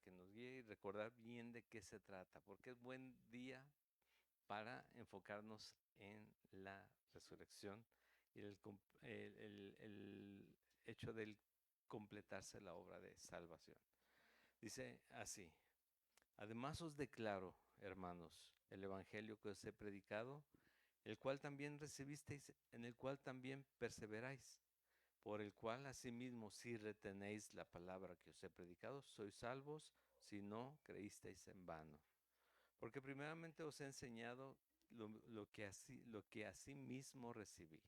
que nos guíe y recordar bien de qué se trata, porque es buen día para enfocarnos en la resurrección y el hecho de completarse la obra de salvación. Dice así: además os declaro, hermanos, el evangelio que os he predicado, el cual también recibisteis, en el cual también perseveráis, por el cual asimismo si retenéis la palabra que os he predicado, sois salvos, si no creísteis en vano. Porque primeramente os he enseñado lo que así mismo recibí,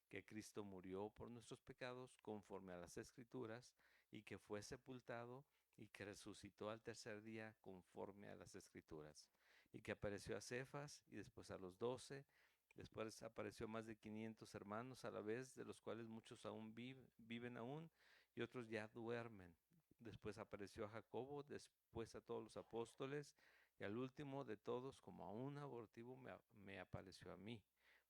que Cristo murió por nuestros pecados conforme a las Escrituras, y que fue sepultado y que resucitó al tercer día conforme a las Escrituras, y que apareció a Cefas y después a los 12, después apareció a más de 500 hermanos a la vez, de los cuales muchos aún viven aún y otros ya duermen. Después apareció a Jacobo, después a todos los apóstoles, y al último de todos, como a un abortivo, me apareció a mí,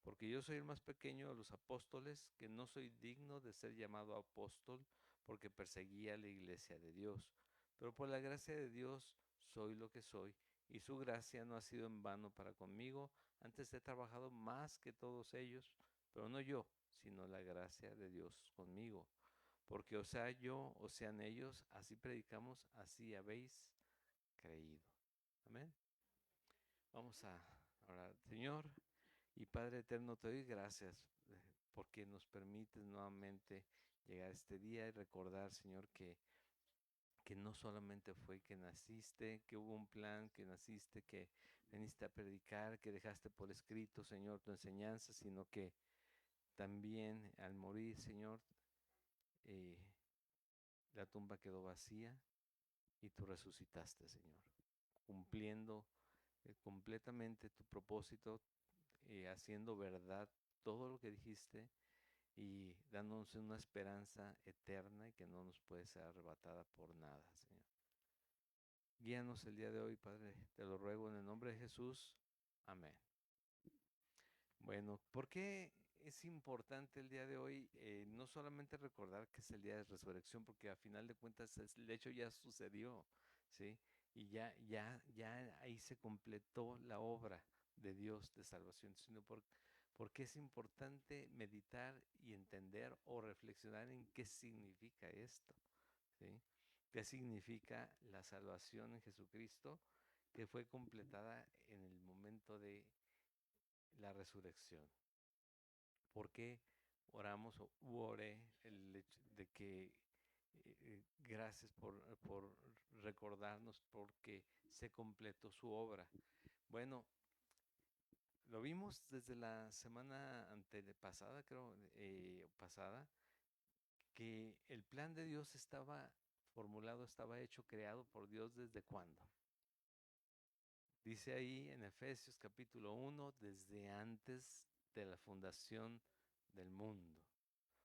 porque yo soy el más pequeño de los apóstoles, que no soy digno de ser llamado apóstol, porque perseguía la iglesia de Dios. Pero por la gracia de Dios soy lo que soy, y su gracia no ha sido en vano para conmigo. Antes he trabajado más que todos ellos, pero no yo, sino la gracia de Dios conmigo. Porque o sea yo, o sean ellos, así predicamos, así habéis creído. Amén. Vamos a orar. Señor y Padre eterno, te doy gracias porque nos permites nuevamente llegar a este día y recordar, Señor, que no solamente fue que naciste, que hubo un plan, que naciste, que viniste a predicar, que dejaste por escrito, Señor, tu enseñanza, sino que también al morir, Señor, eh, la tumba quedó vacía y tú resucitaste, Señor, cumpliendo completamente tu propósito, haciendo verdad todo lo que dijiste y dándonos una esperanza eterna y que no nos puede ser arrebatada por nada, Señor. Guíanos el día de hoy, Padre, te lo ruego en el nombre de Jesús. Amén. Bueno, ¿por qué es importante el día de hoy? No solamente recordar que es el día de resurrección, porque a final de cuentas el hecho ya sucedió, ¿sí? Y ya ahí se completó la obra de Dios de salvación, sino porque es importante meditar y entender o reflexionar en qué significa esto, ¿sí? ¿Qué significa la salvación en Jesucristo que fue completada en el momento de la resurrección? ¿Por qué oramos o oré el hecho de que gracias por recordarnos porque se completó su obra? Bueno, lo vimos desde la semana antepasada, creo, pasada, que el plan de Dios estaba formulado, estaba hecho, creado por Dios desde cuándo. Dice ahí en Efesios capítulo 1, desde antes de la fundación del mundo.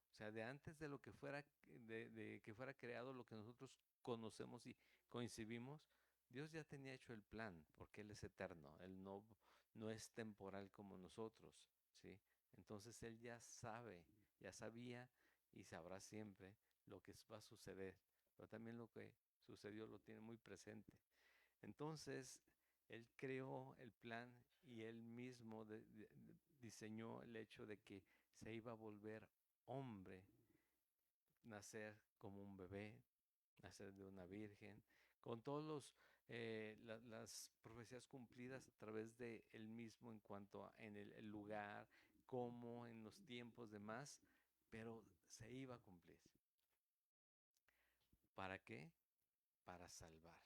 O sea, de antes de lo que fuera, de que fuera creado lo que nosotros conocemos y coincidimos, Dios ya tenía hecho el plan, porque Él es eterno, Él no es temporal como nosotros, ¿sí? Entonces Él ya sabe, ya sabía y sabrá siempre lo que va a suceder, pero también lo que sucedió lo tiene muy presente. Entonces, Él creó el plan y Él mismo diseñó el hecho de que se iba a volver hombre, nacer como un bebé, nacer de una virgen, con todos las profecías cumplidas a través de él mismo en cuanto a en el lugar, como en los tiempos demás, pero se iba a cumplir. ¿Para qué? Para salvar.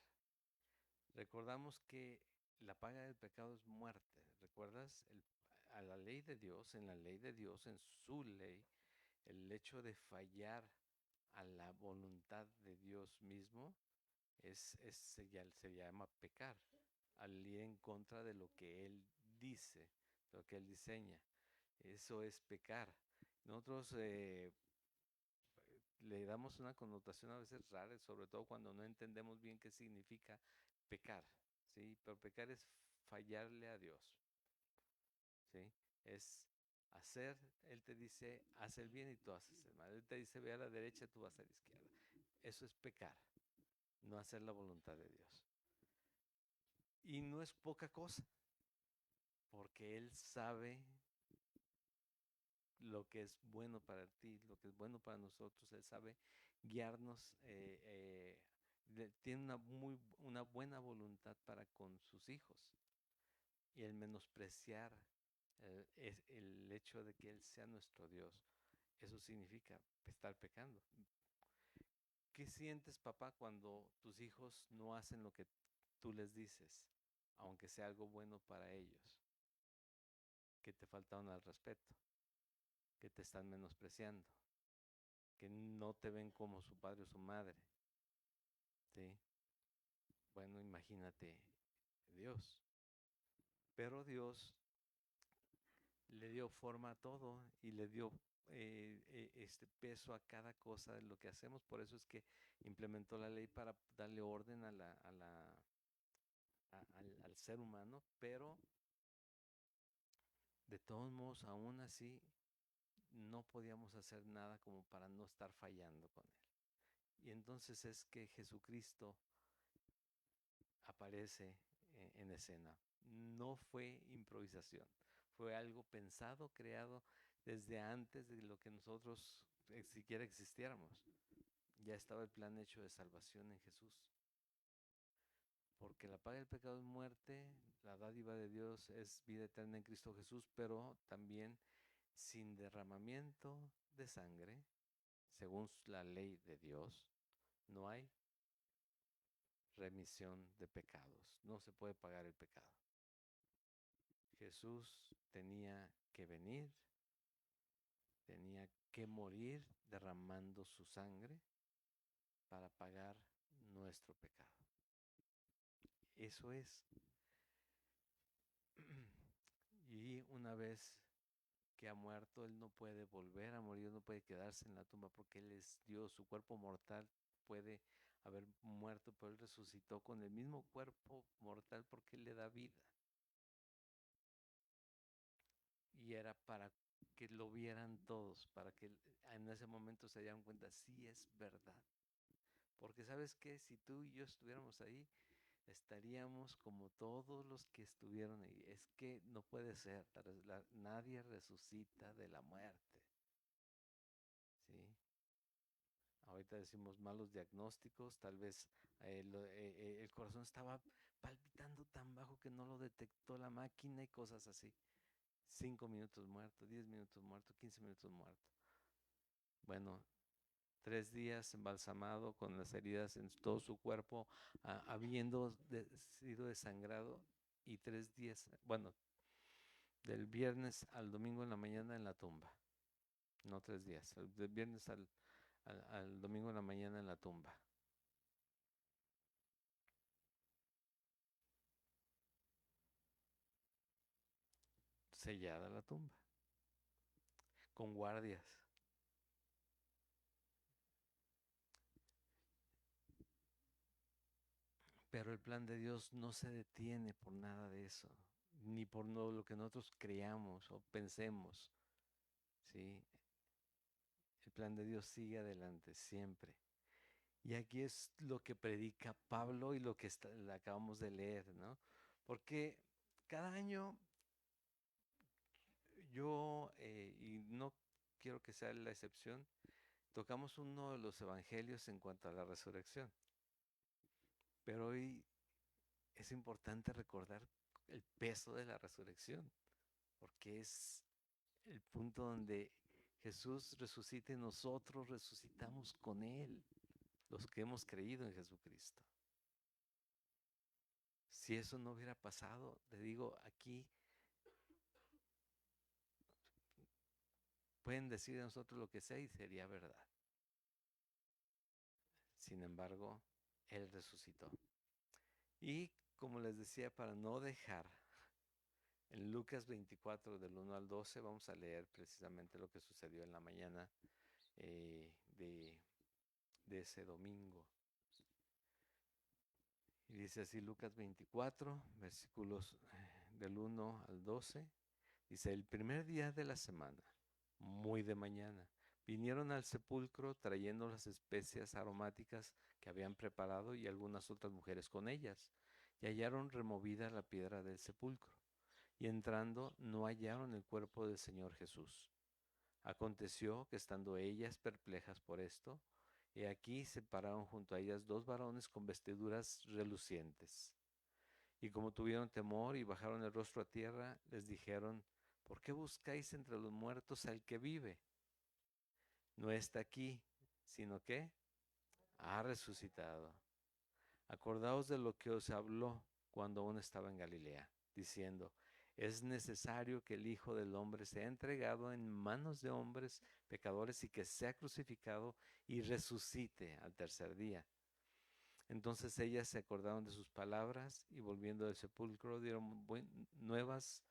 Recordamos que la paga del pecado es muerte. ¿Recuerdas? A la ley de Dios, en la ley de Dios, en su ley, el hecho de fallar a la voluntad de Dios mismo se llama pecar, al ir en contra de lo que Él dice, lo que Él diseña. Eso es pecar. Nosotros le damos una connotación a veces rara, sobre todo cuando no entendemos bien qué significa pecar, ¿sí? Pero pecar es fallarle a Dios, ¿sí? Es hacer, Él te dice, haz el bien y tú haces el mal. Él te dice, ve a la derecha, tú vas a la izquierda. Eso es pecar. no hacer la voluntad de Dios. Y no es poca cosa, porque Él sabe lo que es bueno para ti, lo que es bueno para nosotros. Él sabe guiarnos, tiene una buena voluntad para con sus hijos. Y el menospreciar es el hecho de que Él sea nuestro Dios, eso significa estar pecando. ¿Qué sientes, papá, cuando tus hijos no hacen lo que tú les dices, aunque sea algo bueno para ellos? Que te faltaron al respeto, que te están menospreciando, que no te ven como su padre o su madre, ¿sí? Bueno, imagínate Dios. Pero Dios le dio forma a todo y le dio este peso a cada cosa de lo que hacemos. Por eso es que implementó la ley para darle orden al ser humano, pero de todos modos, aún así, no podíamos hacer nada como para no estar fallando con Él. Y entonces es que Jesucristo aparece en escena. No fue improvisación, fue algo pensado, creado desde antes de lo que nosotros siquiera existiéramos. Ya estaba el plan hecho de salvación en Jesús. Porque la paga del pecado es muerte, la dádiva de Dios es vida eterna en Cristo Jesús, pero también sin derramamiento de sangre, según la ley de Dios, no hay remisión de pecados. No se puede pagar el pecado. Jesús tenía que venir, tenía que morir derramando su sangre para pagar nuestro pecado. Eso es. Y una vez que ha muerto, Él no puede volver a morir, no puede quedarse en la tumba porque Él es Dios. Su cuerpo mortal puede haber muerto, pero Él resucitó con el mismo cuerpo mortal porque Él le da vida. Y era para que lo vieran todos, para que en ese momento se dieran cuenta, sí es verdad. Porque sabes qué, si tú y yo estuviéramos ahí, estaríamos como todos los que estuvieron ahí. Es que no puede ser, nadie resucita de la muerte, ¿sí? Ahorita decimos malos diagnósticos, tal vez el corazón estaba palpitando tan bajo que no lo detectó la máquina y cosas así. 5 minutos muerto, 10 minutos muerto, 15 minutos muerto. Bueno, 3 días embalsamado con las heridas en todo su cuerpo, habiendo sido desangrado, y 3 días, bueno, del viernes al domingo en la mañana en la tumba. No 3 días, del viernes al domingo en la mañana en la tumba. Sellada la tumba, con guardias. Pero el plan de Dios no se detiene por nada de eso, ni por lo que nosotros creamos o pensemos, ¿sí? El plan de Dios sigue adelante siempre. Y aquí es lo que predica Pablo y lo que acabamos de leer, ¿no? Porque cada año yo, y no quiero que sea la excepción, tocamos uno de los evangelios en cuanto a la resurrección. Pero hoy es importante recordar el peso de la resurrección, porque es el punto donde Jesús resucita y nosotros resucitamos con Él, los que hemos creído en Jesucristo. Si eso no hubiera pasado, te digo, aquí pueden decir de nosotros lo que sea y sería verdad. Sin embargo, Él resucitó. Y como les decía, para no dejar, en Lucas 24, del 1 al 12, vamos a leer precisamente lo que sucedió en la mañana de ese domingo. Y dice así Lucas 24, versículos del 1 al 12. Dice, el primer día de la semana, muy de mañana, vinieron al sepulcro trayendo las especias aromáticas que habían preparado y algunas otras mujeres con ellas, y hallaron removida la piedra del sepulcro, y entrando no hallaron el cuerpo del Señor Jesús. Aconteció que estando ellas perplejas por esto, he aquí se pararon junto a ellas dos varones con vestiduras relucientes. Y como tuvieron temor y bajaron el rostro a tierra, les dijeron: ¿por qué buscáis entre los muertos al que vive? No está aquí, sino que ha resucitado. Acordaos de lo que os habló cuando aún estaba en Galilea, diciendo: es necesario que el Hijo del Hombre sea entregado en manos de hombres pecadores y que sea crucificado y resucite al tercer día. Entonces ellas se acordaron de sus palabras y volviendo del sepulcro dieron nuevas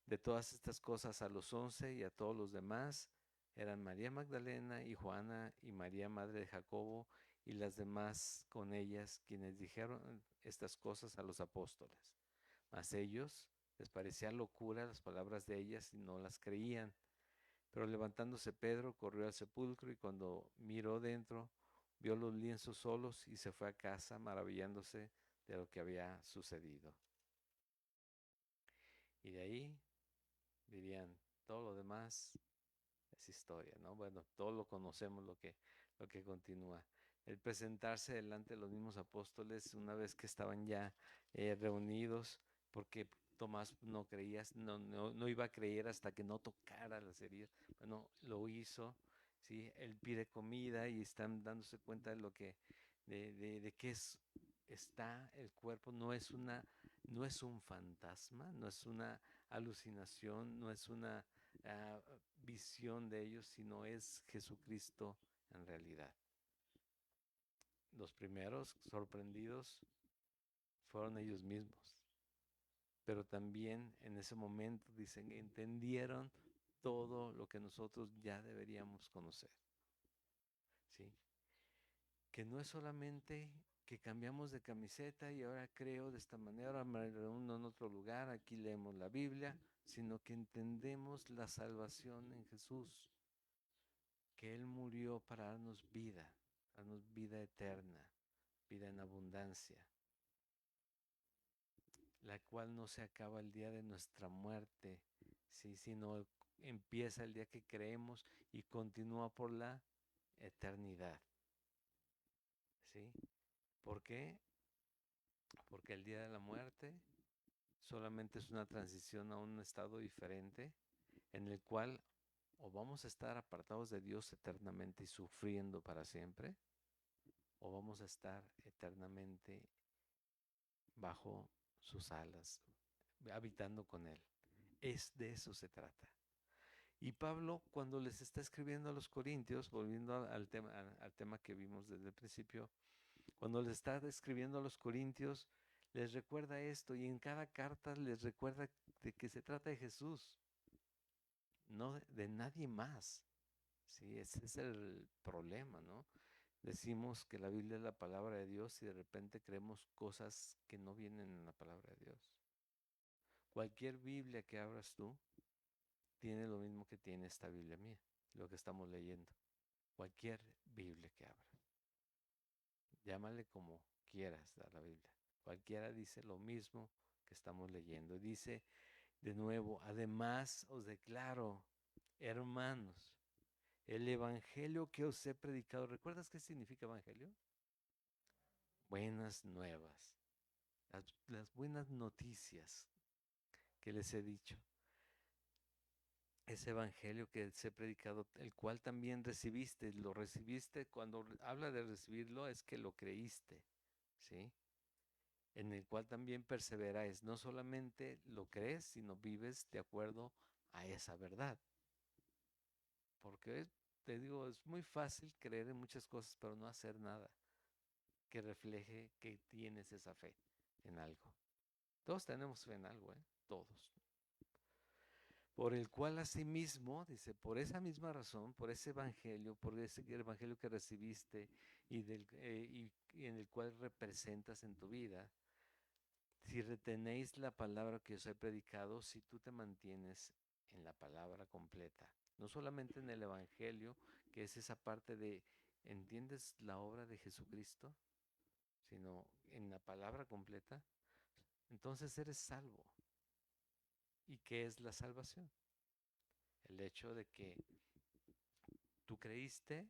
de todas estas cosas a los 11 y a todos los demás. Eran María Magdalena y Juana y María, madre de Jacobo, y las demás con ellas, quienes dijeron estas cosas a los apóstoles. Mas ellos les parecía locura las palabras de ellas y no las creían. Pero levantándose Pedro, corrió al sepulcro y cuando miró dentro, vio los lienzos solos y se fue a casa maravillándose de lo que había sucedido. Y de ahí dirían, todo lo demás es historia, ¿no? Bueno, todo lo conocemos, lo que continúa. El presentarse delante de los mismos apóstoles una vez que estaban ya reunidos, porque Tomás no creía, no iba a creer hasta que no tocara las heridas. Bueno, lo hizo, ¿sí? Él pide comida y están dándose cuenta de lo que, de qué está el cuerpo. No es un fantasma, no es una alucinación, no es una visión de ellos, sino es Jesucristo en realidad. Los primeros sorprendidos fueron ellos mismos, pero también en ese momento, dicen, entendieron todo lo que nosotros ya deberíamos conocer, ¿sí? Que no es solamente que cambiamos de camiseta y ahora creo de esta manera, ahora me reúno en otro lugar, aquí leemos la Biblia, sino que entendemos la salvación en Jesús, que Él murió para darnos vida eterna, vida en abundancia, la cual no se acaba el día de nuestra muerte, ¿sí? Sino empieza el día que creemos y continúa por la eternidad, ¿sí? ¿Por qué? Porque el día de la muerte solamente es una transición a un estado diferente en el cual o vamos a estar apartados de Dios eternamente y sufriendo para siempre, o vamos a estar eternamente bajo sus alas, habitando con Él. De eso se trata. Y Pablo, cuando les está escribiendo a los Corintios, volviendo al tema que vimos desde el principio, cuando les está escribiendo a los Corintios, les recuerda esto y en cada carta les recuerda de que se trata de Jesús, no de nadie más. Sí, ese es el problema, ¿no? Decimos que la Biblia es la palabra de Dios y de repente creemos cosas que no vienen en la palabra de Dios. Cualquier Biblia que abras tú tiene lo mismo que tiene esta Biblia mía, lo que estamos leyendo. Cualquier Biblia que abras. Llámale como quieras a la Biblia. Cualquiera dice lo mismo que estamos leyendo. Dice de nuevo, además os declaro, hermanos, el evangelio que os he predicado. ¿Recuerdas qué significa evangelio? Buenas nuevas. Las buenas noticias que les he dicho. Ese evangelio que les he predicado, el cual también recibiste. Lo recibiste, cuando habla de recibirlo, es que lo creíste, ¿sí? En el cual también perseveráis. No solamente lo crees, sino vives de acuerdo a esa verdad. Porque te digo, es muy fácil creer en muchas cosas, pero no hacer nada que refleje que tienes esa fe en algo. Todos tenemos fe en algo, ¿eh? Todos. Por el cual asimismo, dice, por esa misma razón, por ese evangelio que recibiste y en el cual representas en tu vida, si retenéis la palabra que os he predicado, si tú te mantienes en la palabra completa, no solamente en el evangelio, que es esa parte de entiendes la obra de Jesucristo, sino en la palabra completa, entonces eres salvo. ¿Y qué es la salvación? El hecho de que tú creíste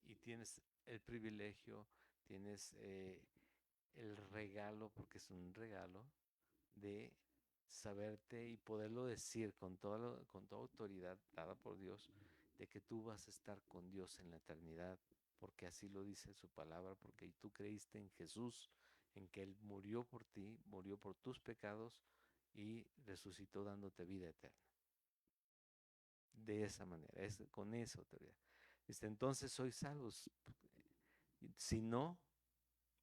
y tienes el privilegio, tienes el regalo, porque es un regalo, de saberte y poderlo decir con toda autoridad dada por Dios, de que tú vas a estar con Dios en la eternidad, porque así lo dice su palabra, porque tú creíste en Jesús, en que Él murió por ti, murió por tus pecados y resucitó dándote vida eterna. De esa manera, con esa autoridad. Entonces soy salvos. Si no,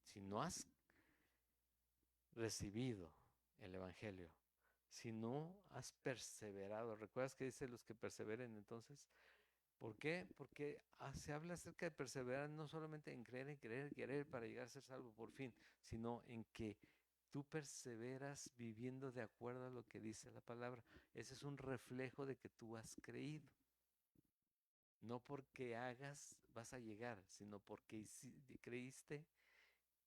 si no has recibido el Evangelio, si no has perseverado, ¿recuerdas que dice los que perseveren entonces? ¿Por qué? Porque se habla acerca de perseverar no solamente en creer, en querer, querer para llegar a ser salvo por fin, sino en que tú perseveras viviendo de acuerdo a lo que dice la palabra. Ese es un reflejo de que tú has creído. No porque hagas vas a llegar, sino porque creíste,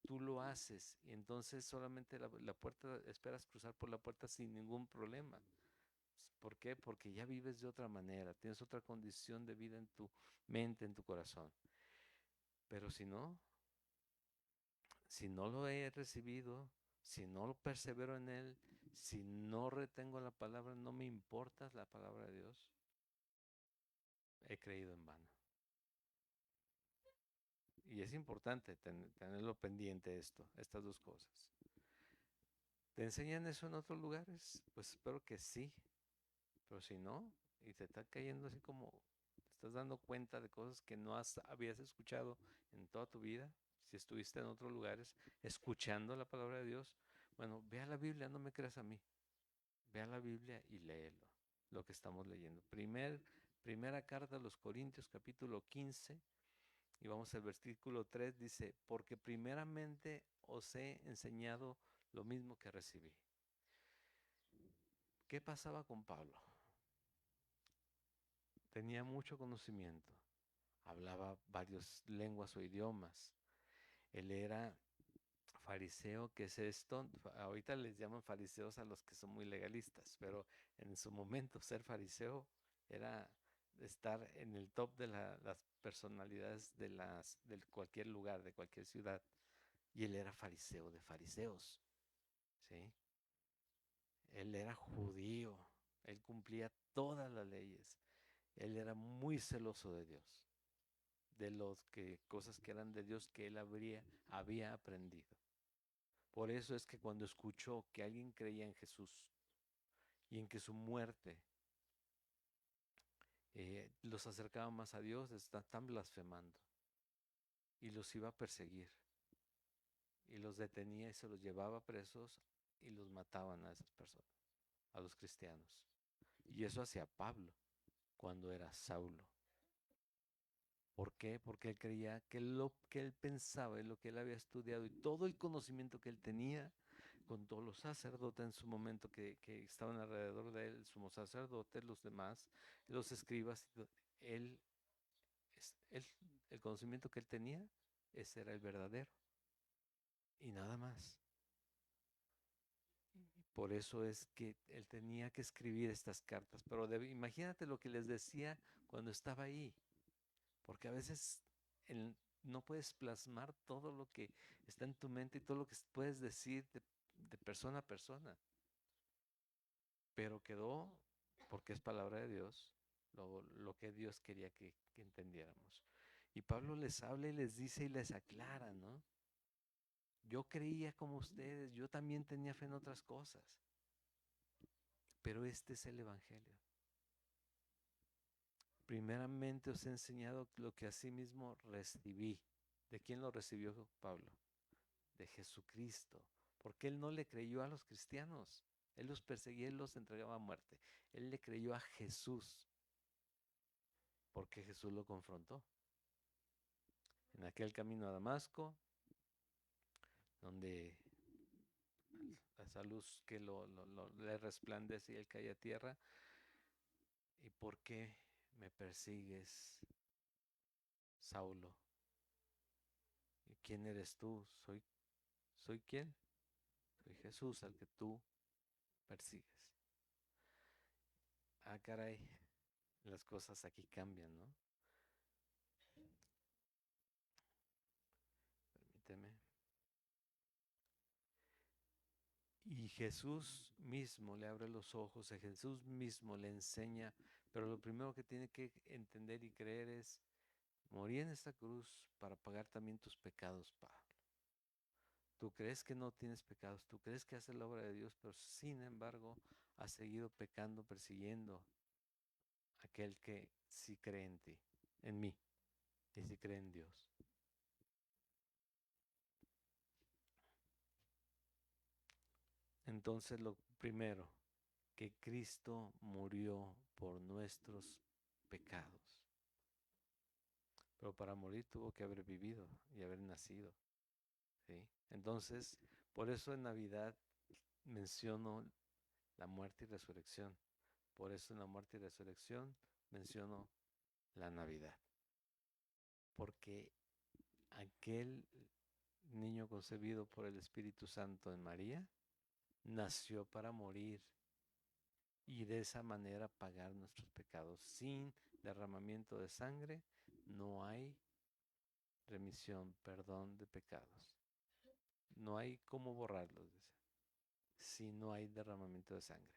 tú lo haces. Y entonces solamente la puerta, esperas cruzar por la puerta sin ningún problema. ¿Por qué? Porque ya vives de otra manera, tienes otra condición de vida en tu mente, en tu corazón. Pero si no lo he recibido, si no lo persevero en él, si no retengo la palabra, no me importa la palabra de Dios, he creído en vano. Y es importante tenerlo pendiente estas dos cosas. ¿Te enseñan eso en otros lugares? Pues espero que sí. Pero si no, y te está cayendo así como te estás dando cuenta de cosas que no habías escuchado en toda tu vida, si estuviste en otros lugares escuchando la palabra de Dios, bueno, ve a la Biblia, no me creas a mí. Ve a la Biblia y léelo, lo que estamos leyendo. Primera carta a los Corintios, capítulo 15, y vamos al versículo 3, dice, porque primeramente os he enseñado lo mismo que recibí. ¿Qué pasaba con Pablo? Tenía mucho conocimiento, hablaba varias lenguas o idiomas. Él era fariseo, que es esto, ahorita les llaman fariseos a los que son muy legalistas, pero en su momento ser fariseo era estar en el top de las personalidades de cualquier lugar, de cualquier ciudad. Y él era fariseo de fariseos, ¿sí? Él era judío, él cumplía todas las leyes, él era muy celoso de Dios, de cosas que eran de Dios que él había aprendido. Por eso es que cuando escuchó que alguien creía en Jesús y en que su muerte los acercaba más a Dios, están blasfemando y los iba a perseguir y los detenía y se los llevaba presos y los mataban a esas personas, a los cristianos. Y eso hacía Pablo cuando era Saulo. ¿Por qué? Porque él creía que lo que él pensaba y lo que él había estudiado y todo el conocimiento que él tenía, con todos los sacerdotes en su momento que estaban alrededor de él, el sumo sacerdote, los demás, los escribas, él, él, el conocimiento que él tenía, ese era el verdadero y nada más. Por eso es que él tenía que escribir estas cartas, pero imagínate lo que les decía cuando estaba ahí. Porque a veces no puedes plasmar todo lo que está en tu mente y todo lo que puedes decir de persona a persona. Pero quedó, porque es palabra de Dios, lo que Dios quería que entendiéramos. Y Pablo les habla y les dice y les aclara, ¿no? Yo creía como ustedes, yo también tenía fe en otras cosas. Pero este es el Evangelio. Primeramente os he enseñado lo que asimismo recibí. ¿De quién lo recibió Pablo? De Jesucristo, porque él no le creyó a los cristianos, él los perseguía, él los entregaba a muerte, él le creyó a Jesús, porque Jesús lo confrontó. En aquel camino a Damasco, donde esa luz que le resplandece y él cae a tierra, ¿y por qué me persigues, Saulo? ¿Quién eres tú? ¿Soy quién? Soy Jesús al que tú persigues. Ah, caray, las cosas aquí cambian, ¿no? Permíteme. Y Jesús mismo le abre los ojos, a Jesús mismo le enseña, pero lo primero que tiene que entender y creer es, morí en esta cruz para pagar también tus pecados, Pablo. Tú crees que no tienes pecados, tú crees que haces la obra de Dios, pero sin embargo has seguido pecando, persiguiendo a aquel que sí cree en ti, en mí, y sí cree en Dios. Entonces lo primero, que Cristo murió por nuestros pecados. Pero para morir tuvo que haber vivido y haber nacido, ¿sí? Entonces, por eso en Navidad menciono la muerte y resurrección. Por eso en la muerte y resurrección menciono la Navidad. Porque aquel niño concebido por el Espíritu Santo en María nació para morir y de esa manera pagar nuestros pecados. Sin derramamiento de sangre no hay remisión, perdón de pecados. No hay cómo borrarlos, dice, si no hay derramamiento de sangre.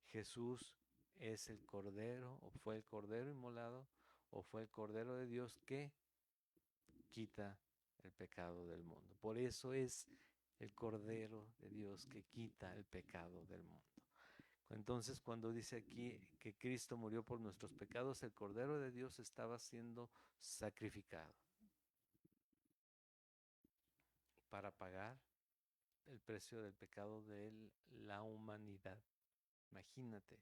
Jesús es el Cordero, o fue el Cordero inmolado, o fue el Cordero de Dios que quita el pecado del mundo. Por eso es el Cordero de Dios que quita el pecado del mundo. Entonces, cuando dice aquí que Cristo murió por nuestros pecados, el Cordero de Dios estaba siendo sacrificado para pagar el precio del pecado de la humanidad. Imagínate.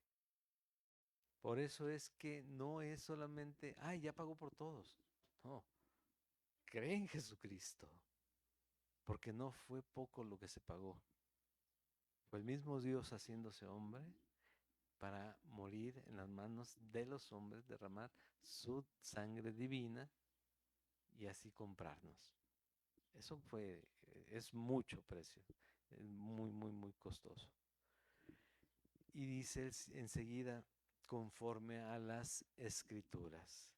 Por eso es que no es solamente, ay, ya pagó por todos. No, cree en Jesucristo, porque no fue poco lo que se pagó. Fue el mismo Dios haciéndose hombre para morir en las manos de los hombres, derramar su sangre divina y así comprarnos. Eso es mucho precio, es muy, muy, muy costoso. Y dice enseguida, conforme a las escrituras,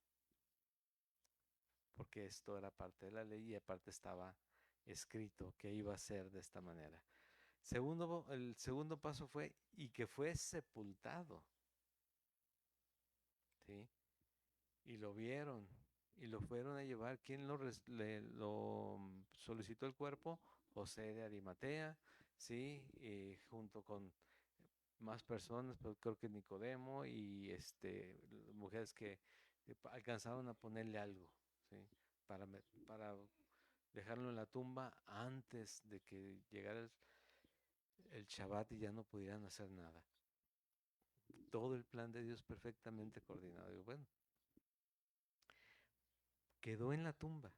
porque esto era parte de la ley y aparte estaba escrito que iba a ser de esta manera. El segundo paso fue, y que fue sepultado, ¿sí? Y lo vieron y lo fueron a llevar. ¿Quién lo solicitó el cuerpo? José de Arimatea, ¿sí? Junto con más personas, pero creo que Nicodemo y mujeres que alcanzaron a ponerle algo, ¿sí? Para dejarlo en la tumba antes de que llegara el Shabbat y ya no pudieran hacer nada. Todo el plan de Dios perfectamente coordinado. Y bueno, quedó en la tumba.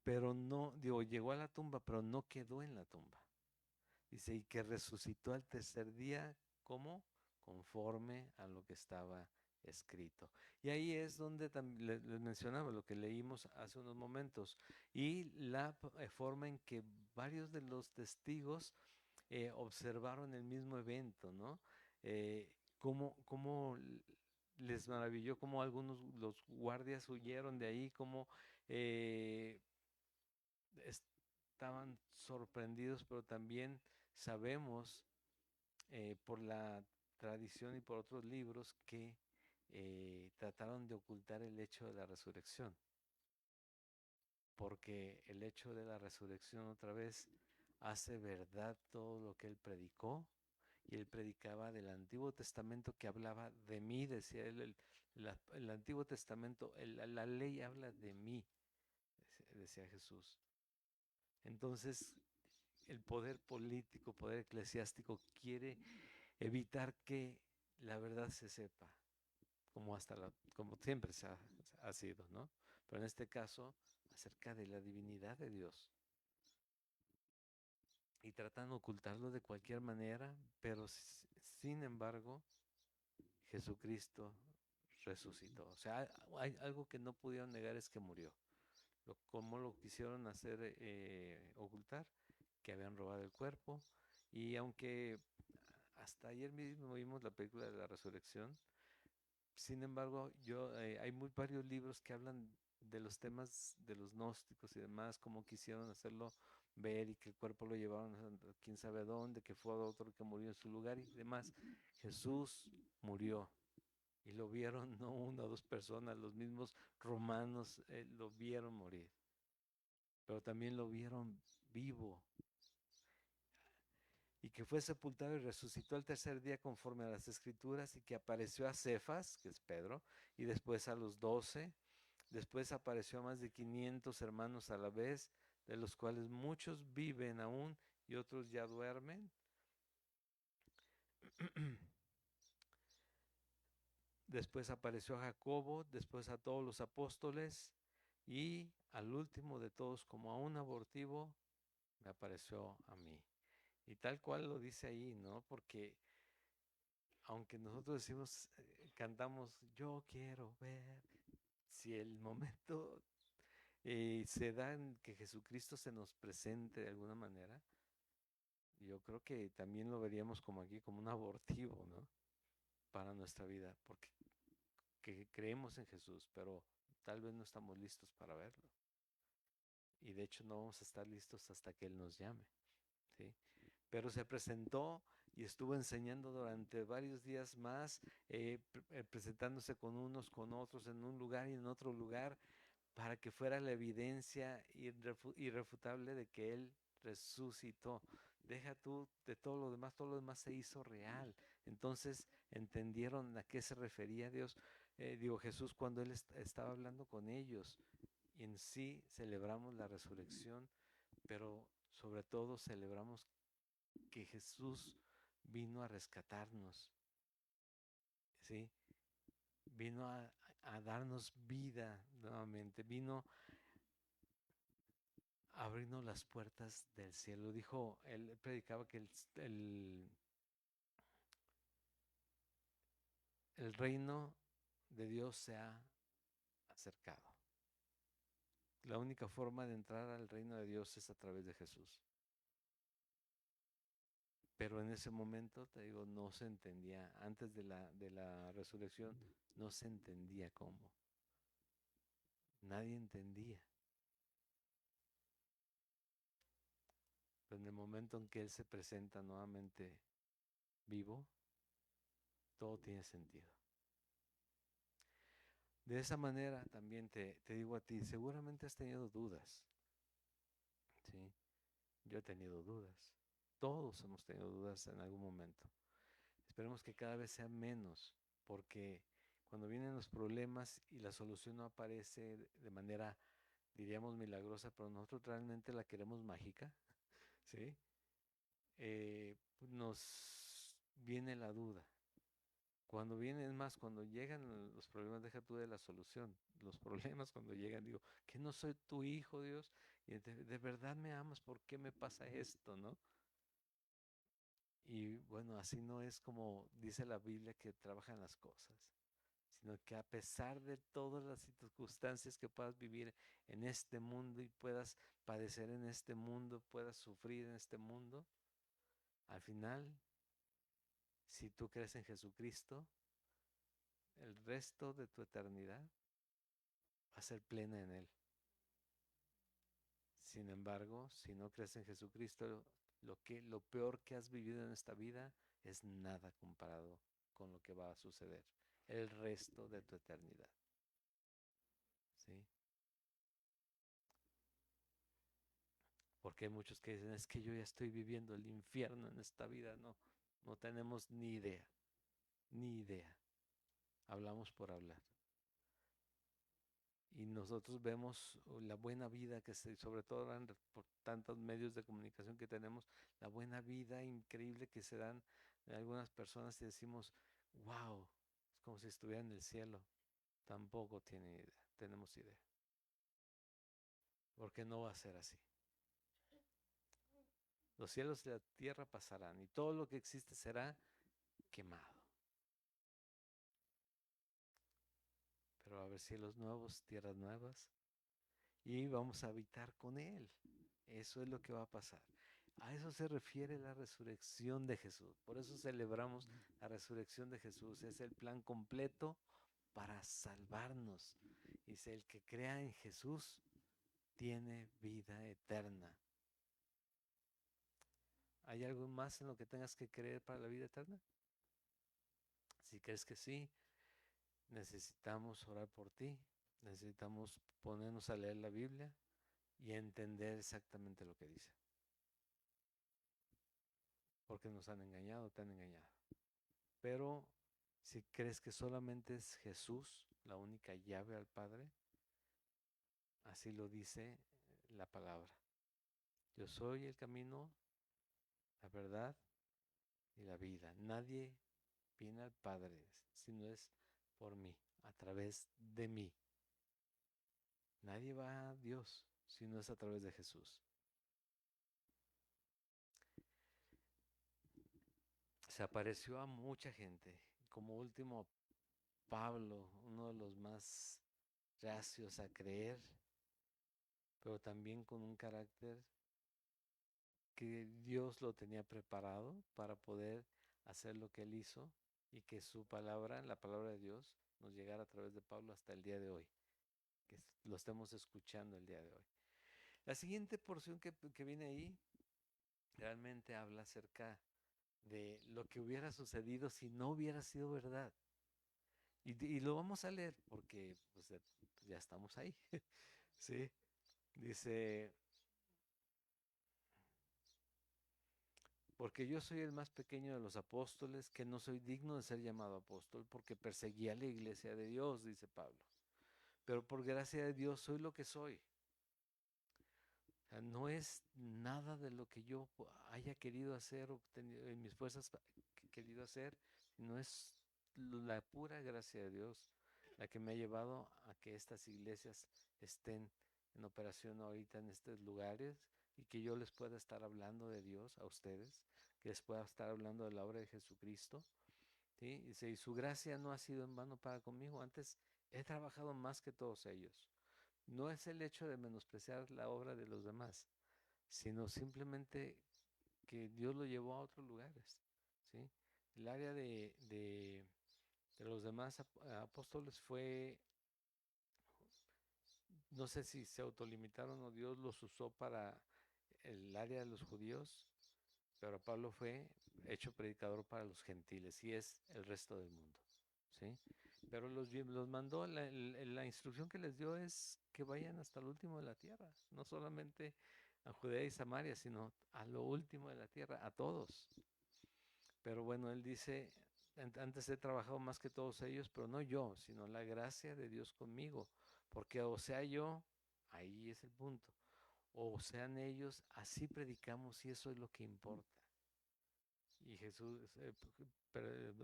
Pero no, llegó a la tumba, pero no quedó en la tumba. Dice, y que resucitó al tercer día, ¿cómo? Conforme a lo que estaba escrito. Y ahí es donde les mencionaba lo que leímos hace unos momentos y la forma en que varios de los testigos observaron el mismo evento, ¿no? Cómo les maravilló, cómo algunos, los guardias huyeron de ahí, cómo estaban sorprendidos, pero también sabemos por la tradición y por otros libros que trataron de ocultar el hecho de la resurrección, porque el hecho de la resurrección otra vez hace verdad todo lo que él predicó, y él predicaba del Antiguo Testamento que hablaba de mí, decía él, el Antiguo Testamento, la ley habla de mí, decía Jesús. Entonces, el poder político, poder eclesiástico quiere evitar que la verdad se sepa, como siempre ha sido, ¿no? Pero en este caso, acerca de la divinidad de Dios. Y tratan de ocultarlo de cualquier manera, pero sin embargo, Jesucristo resucitó. O sea, hay algo que no pudieron negar, es que murió. cómo lo quisieron hacer ocultar, que habían robado el cuerpo. Y aunque hasta ayer mismo vimos la película de la resurrección, sin embargo, hay muy varios libros que hablan de los temas de los gnósticos y demás, cómo quisieron hacerlo ver y que el cuerpo lo llevaron a quién sabe dónde, que fue otro que murió en su lugar y demás. Jesús murió y lo vieron no una o dos personas, los mismos romanos lo vieron morir, pero también lo vieron vivo y que fue sepultado y resucitó al tercer día conforme a las escrituras y que apareció a Cefas, que es Pedro, y después a los 12, después apareció a más de 500 hermanos a la vez, de los cuales muchos viven aún y otros ya duermen. Después apareció a Jacobo, después a todos los apóstoles y al último de todos, como a un abortivo, me apareció a mí. Y tal cual lo dice ahí, ¿no? Porque aunque nosotros decimos, cantamos, yo quiero ver, si el momento se da en que Jesucristo se nos presente de alguna manera, yo creo que también lo veríamos como aquí, como un abortivo, ¿no? Para nuestra vida, porque creemos en Jesús, pero tal vez no estamos listos para verlo. Y de hecho no vamos a estar listos hasta que Él nos llame, ¿sí? Pero se presentó y estuvo enseñando durante varios días más, presentándose con unos, con otros, en un lugar y en otro lugar, para que fuera la evidencia irrefutable de que Él resucitó. Deja tú de todo lo demás se hizo real. Entonces entendieron a qué se refería Dios, Jesús cuando Él estaba hablando con ellos. Y en sí celebramos la resurrección, pero sobre todo celebramos que Jesús vino a rescatarnos, ¿sí? Vino a darnos vida nuevamente, vino a abrirnos las puertas del cielo. Dijo, él predicaba que el reino de Dios se ha acercado. La única forma de entrar al reino de Dios es a través de Jesús. Pero en ese momento, te digo, no se entendía, antes de la resurrección, no se entendía cómo. Nadie entendía. Pero en el momento en que Él se presenta nuevamente vivo, todo tiene sentido. De esa manera también te digo a ti, seguramente has tenido dudas, ¿sí? Yo he tenido dudas. Todos hemos tenido dudas en algún momento. Esperemos que cada vez sea menos, porque cuando vienen los problemas y la solución no aparece de manera, diríamos, milagrosa, pero nosotros realmente la queremos mágica, ¿sí? Nos viene la duda. Cuando vienen, es más, cuando llegan los problemas, deja tú de la solución. Los problemas cuando llegan, digo, que no soy tu hijo, Dios, y de verdad me amas, ¿por qué me pasa esto, no? Y bueno, así no es como dice la Biblia que trabajan las cosas, sino que a pesar de todas las circunstancias que puedas vivir en este mundo y puedas padecer en este mundo, puedas sufrir en este mundo, al final, si tú crees en Jesucristo, el resto de tu eternidad va a ser plena en Él. Sin embargo, si no crees en Jesucristo, lo peor que has vivido en esta vida es nada comparado con lo que va a suceder el resto de tu eternidad. ¿Sí? Porque hay muchos que dicen, es que yo ya estoy viviendo el infierno en esta vida. No, no tenemos ni idea, ni idea. Hablamos por hablar. Y nosotros vemos la buena vida sobre todo por tantos medios de comunicación que tenemos, la buena vida increíble que se dan en algunas personas y decimos, wow, es como si estuviera en el cielo. Tampoco tenemos idea, porque no va a ser así. Los cielos y la tierra pasarán y todo lo que existe será quemado. Pero va a haber cielos nuevos, tierras nuevas, y vamos a habitar con Él. Eso es lo que va a pasar. A eso se refiere la resurrección de Jesús. Por eso celebramos la resurrección de Jesús. Es el plan completo para salvarnos. Dice, el que crea en Jesús tiene vida eterna. ¿Hay algo más en lo que tengas que creer para la vida eterna? Si crees que sí, necesitamos orar por ti. Necesitamos ponernos a leer la Biblia y entender exactamente lo que dice. Porque nos han engañado, te han engañado. Pero si crees que solamente es Jesús la única llave al Padre, así lo dice la palabra. Yo soy el camino, la verdad y la vida. Nadie viene al Padre si no es por mí, a través de mí. Nadie va a Dios si no es a través de Jesús. Se apareció a mucha gente. Como último, Pablo, uno de los más reacios a creer, pero también con un carácter que Dios lo tenía preparado para poder hacer lo que él hizo y que su palabra, la palabra de Dios, nos llegara a través de Pablo hasta el día de hoy, que lo estemos escuchando el día de hoy. La siguiente porción que viene ahí realmente habla acerca de lo que hubiera sucedido si no hubiera sido verdad. Y lo vamos a leer porque pues, ya estamos ahí. ¿Sí? Dice, porque yo soy el más pequeño de los apóstoles, que no soy digno de ser llamado apóstol, porque perseguía a la iglesia de Dios, dice Pablo. Pero por gracia de Dios soy lo que soy. O sea, no es nada de lo que yo haya querido hacer o en mis fuerzas querido hacer, sino es la pura gracia de Dios la que me ha llevado a que estas iglesias estén en operación ahorita en estos lugares y que yo les pueda estar hablando de Dios a ustedes, que les pueda estar hablando de la obra de Jesucristo. ¿Sí? Dice, y su gracia no ha sido en vano para conmigo, antes he trabajado más que todos ellos. No es el hecho de menospreciar la obra de los demás, sino simplemente que Dios lo llevó a otros lugares. ¿Sí? El área de los demás apóstoles fue, no sé si se autolimitaron o Dios los usó para el área de los judíos, pero Pablo fue hecho predicador para los gentiles y es el resto del mundo. ¿Sí? Pero los mandó, la instrucción que les dio es que vayan hasta el último de la tierra, no solamente a Judea y Samaria, sino a lo último de la tierra, a todos. Pero bueno, él dice, antes he trabajado más que todos ellos, pero no yo, sino la gracia de Dios conmigo, porque o sea yo, ahí es el punto, o sean ellos, así predicamos y eso es lo que importa. Y Jesús,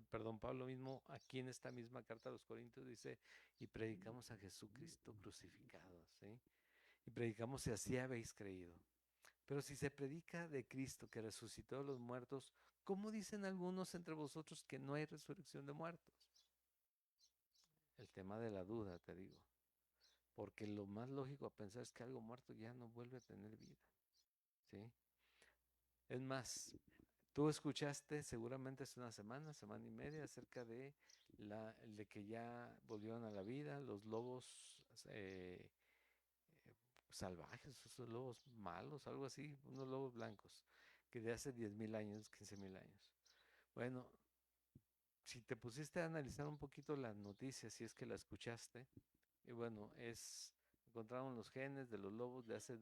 perdón, Pablo mismo, aquí en esta misma carta a los Corintios dice, y predicamos a Jesucristo crucificado, ¿sí? Y predicamos si así habéis creído. Pero si se predica de Cristo que resucitó de los muertos, ¿cómo dicen algunos entre vosotros que no hay resurrección de muertos? El tema de la duda, te digo. Porque lo más lógico a pensar es que algo muerto ya no vuelve a tener vida, ¿sí? Es más, tú escuchaste seguramente hace una semana, semana y media, acerca de que ya volvieron a la vida los lobos salvajes, esos lobos malos, algo así, unos lobos blancos, que de hace 10,000 años, 15,000 años. Bueno, si te pusiste a analizar un poquito las noticias, si es que la escuchaste, y bueno, encontraron los genes de los lobos de hace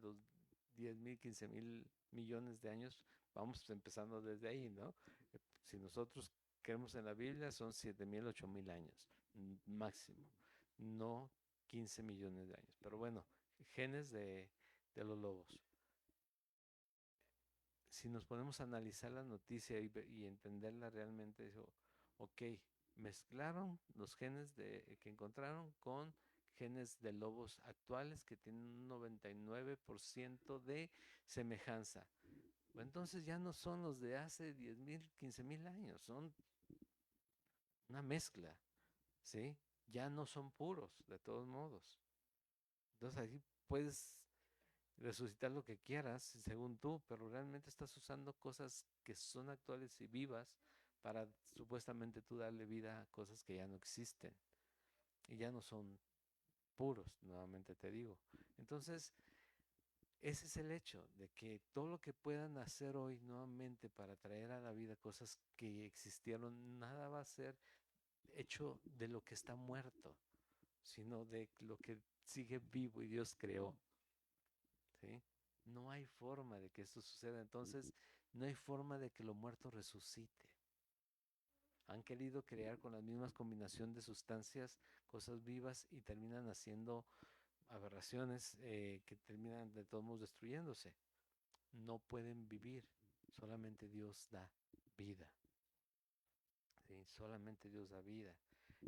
10,000, 15,000 millones de años. Vamos empezando desde ahí, ¿no? Si nosotros creemos en la Biblia, son 7,000, 8,000 años máximo, no 15 millones de años. Pero bueno, genes de los lobos. Si nos ponemos a analizar la noticia y entenderla realmente, eso, ok, mezclaron los genes que encontraron con genes de lobos actuales que tienen un 99% de semejanza. Entonces ya no son los de hace 10,000, 15,000 años, son una mezcla, ¿sí? Ya no son puros, de todos modos. Entonces ahí puedes resucitar lo que quieras, según tú, pero realmente estás usando cosas que son actuales y vivas para supuestamente tú darle vida a cosas que ya no existen y ya no son puros, nuevamente te digo. Entonces, ese es el hecho de que todo lo que puedan hacer hoy nuevamente para traer a la vida cosas que existieron, nada va a ser hecho de lo que está muerto, sino de lo que sigue vivo y Dios creó, ¿sí? No hay forma de que esto suceda, entonces no hay forma de que lo muerto resucite. Han querido crear con la misma combinación de sustancias cosas vivas y terminan haciendo aberraciones que terminan de todos modos destruyéndose. No pueden vivir, solamente Dios da vida. ¿Sí? Solamente Dios da vida.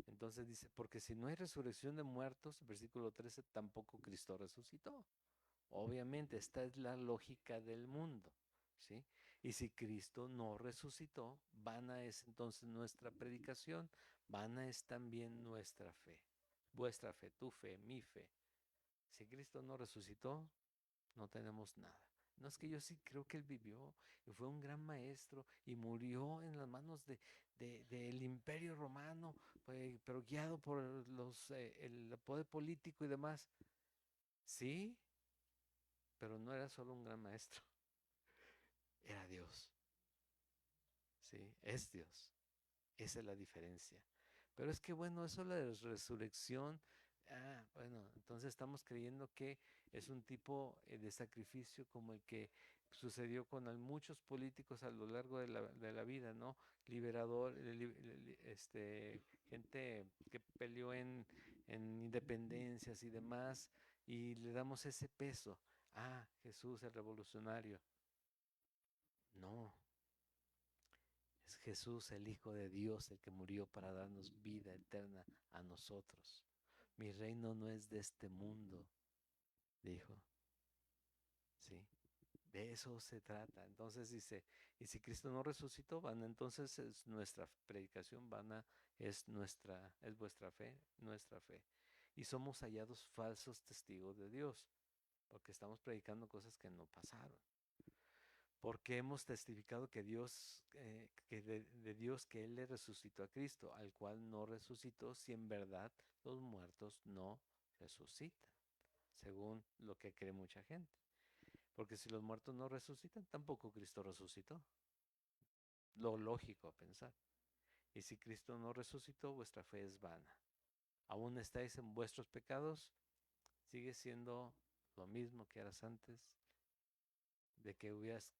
Entonces dice, porque si no hay resurrección de muertos, versículo 13, tampoco Cristo resucitó. Obviamente, esta es la lógica del mundo, ¿sí? Y si Cristo no resucitó, vana es entonces nuestra predicación, vana es también nuestra fe, vuestra fe, tu fe, mi fe. Si Cristo no resucitó, no tenemos nada. No es que yo sí creo que Él vivió y fue un gran maestro y murió en las manos del imperio romano, pero guiado por el poder político y demás. Sí, pero no era solo un gran maestro, era Dios. Sí, es Dios. Esa es la diferencia. Pero es que bueno, eso la resurrección, bueno, entonces estamos creyendo que es un tipo de sacrificio como el que sucedió con muchos políticos a lo largo de la vida, ¿no? Liberador, gente que peleó en independencias y demás, y le damos ese peso. Jesús el revolucionario. No, es Jesús, el Hijo de Dios, el que murió para darnos vida eterna a nosotros. Mi reino no es de este mundo, dijo. ¿Sí? De eso se trata. Entonces dice, y si Cristo no resucitó, van, entonces es nuestra predicación vana, es vuestra fe, nuestra fe. Y somos hallados falsos testigos de Dios, porque estamos predicando cosas que no pasaron. Porque hemos testificado que Dios, que de Dios que Él le resucitó a Cristo, al cual no resucitó, si en verdad los muertos no resucitan, según lo que cree mucha gente. Porque si los muertos no resucitan, tampoco Cristo resucitó. Lo lógico a pensar. Y si Cristo no resucitó, vuestra fe es vana. Aún estáis en vuestros pecados, sigue siendo lo mismo que eras antes de que hubieras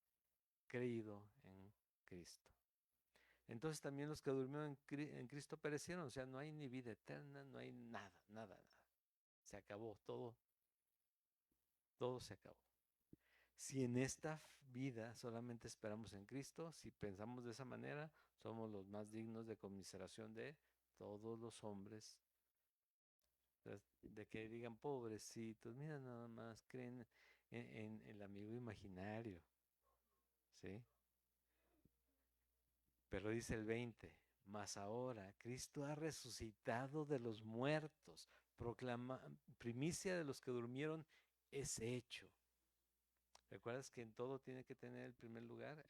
creído en Cristo. Entonces también los que durmieron en Cristo perecieron, o sea, no hay ni vida eterna, no hay nada, nada, nada. Se acabó, todo se acabó. Si en esta vida solamente esperamos en Cristo, si pensamos de esa manera, somos los más dignos de conmiseración de todos los hombres, de que digan pobrecitos, mira nada más, creen en el amigo imaginario, ¿sí? Pero dice el 20, mas ahora Cristo ha resucitado de los muertos, proclama, primicia de los que durmieron es hecho. ¿Recuerdas que en todo tiene que tener el primer lugar?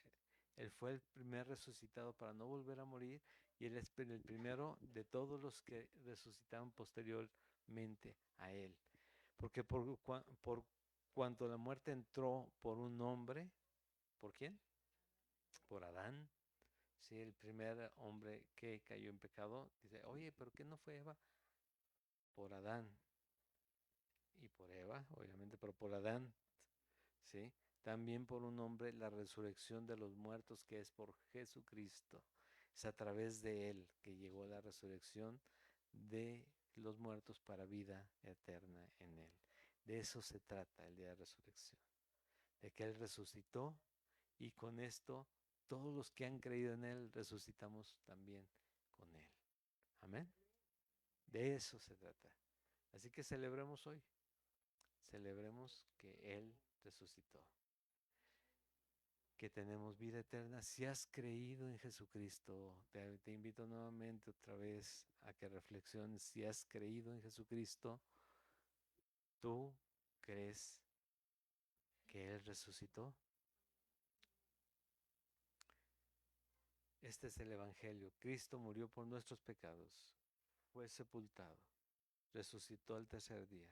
Él fue el primer resucitado para no volver a morir y Él es el primero de todos los que resucitaron posteriormente a Él. Porque por cuanto la muerte entró por un hombre, ¿por quién? Por Adán. Sí, el primer hombre que cayó en pecado, dice, oye, pero ¿qué no fue Eva? Por Adán y por Eva, obviamente, pero por Adán, ¿sí? También por un hombre la resurrección de los muertos que es por Jesucristo. Es a través de Él que llegó la resurrección de los muertos para vida eterna en Él. De eso se trata el día de resurrección, de que Él resucitó y con esto todos los que han creído en Él resucitamos también con Él. Amén. De eso se trata. Así que celebremos hoy. Celebremos que Él resucitó. Que tenemos vida eterna. Si has creído en Jesucristo, te invito nuevamente otra vez a que reflexiones. Si has creído en Jesucristo, tú ¿Crees que Él resucitó? Este es el Evangelio. Cristo murió por nuestros pecados, fue sepultado, resucitó al tercer día.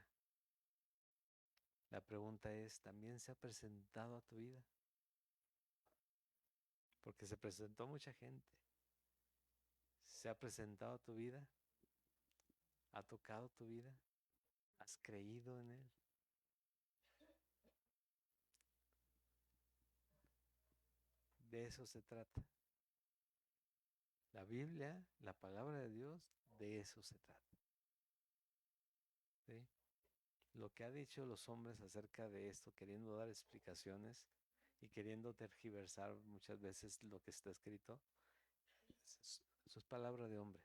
La pregunta es, ¿también se ha presentado a tu vida? Porque se presentó mucha gente. ¿Se ha presentado a tu vida? ¿Ha tocado tu vida? ¿Has creído en Él? De eso se trata. La Biblia, la palabra de Dios, de eso se trata. ¿Sí? Lo que han dicho los hombres acerca de esto, queriendo dar explicaciones y queriendo tergiversar muchas veces lo que está escrito, eso es palabra de hombre.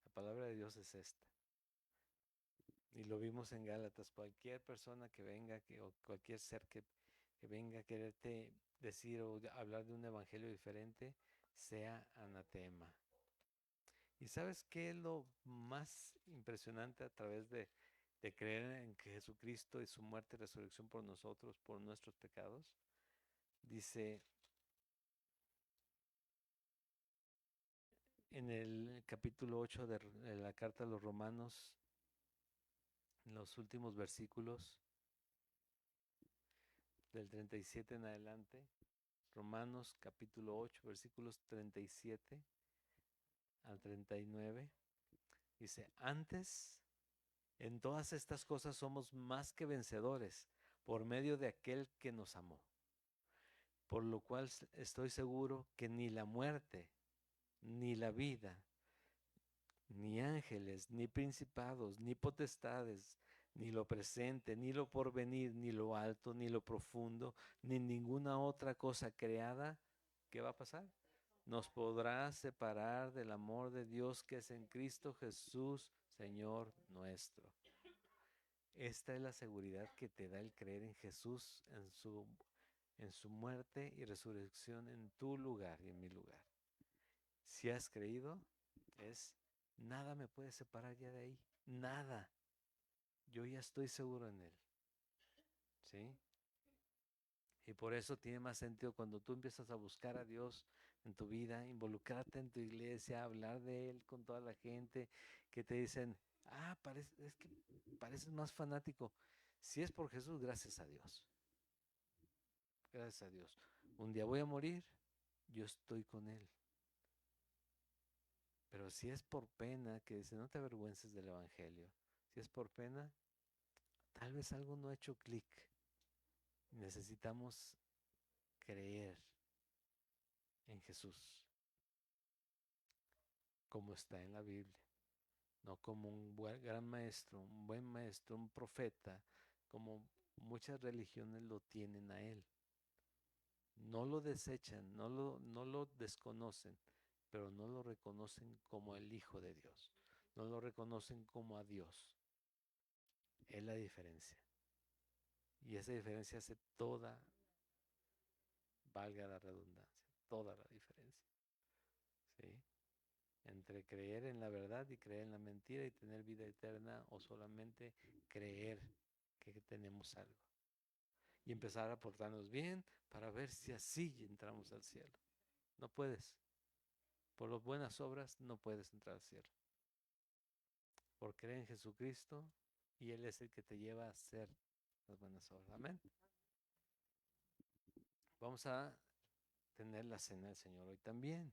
La palabra de Dios es esta. Y lo vimos en Gálatas. Cualquier persona que venga, o cualquier ser que venga a quererte decir o hablar de un evangelio diferente, sea anatema. ¿Y sabes qué es lo más impresionante a través de creer en que Jesucristo y su muerte y resurrección por nosotros, por nuestros pecados? Dice en el capítulo 8 de la carta a los Romanos, en los últimos versículos, del 37 en adelante, Romanos capítulo 8, versículos 37 al 39, dice, antes, en todas estas cosas somos más que vencedores por medio de aquel que nos amó. Por lo cual estoy seguro que ni la muerte, ni la vida, ni ángeles, ni principados, ni potestades, ni lo presente, ni lo porvenir, ni lo alto, ni lo profundo, ni ninguna otra cosa creada, ¿qué va a pasar? Nos podrá separar del amor de Dios que es en Cristo Jesús, Señor nuestro. Esta es la seguridad que te da el creer en Jesús, en su muerte y resurrección en tu lugar y en mi lugar. Si has creído, nada me puede separar ya de ahí, nada. Yo ya estoy seguro en Él, ¿sí? Y por eso tiene más sentido cuando tú empiezas a buscar a Dios en tu vida, involucrarte en tu iglesia, hablar de Él con toda la gente, que te dicen, es que pareces más fanático. Si es por Jesús, gracias a Dios. Gracias a Dios. Un día voy a morir, yo estoy con Él. Pero si es por pena, que dice, no te avergüences del Evangelio. Si es por pena, tal vez algo no ha hecho clic. Necesitamos creer en Jesús, como está en la Biblia. No como un gran maestro, un buen maestro, un profeta, como muchas religiones lo tienen a Él. No lo desechan, no lo desconocen, pero no lo reconocen como el Hijo de Dios. No lo reconocen como a Dios. Es la diferencia. Y esa diferencia hace toda, valga la redundancia, toda la diferencia. ¿Sí? Entre creer en la verdad y creer en la mentira y tener vida eterna, o solamente creer que tenemos algo. Y empezar a portarnos bien para ver si así entramos al cielo. No puedes. Por las buenas obras no puedes entrar al cielo. Por creer en Jesucristo, y Él es el que te lleva a hacer las buenas obras. Amén. Vamos a tener la cena del Señor hoy también.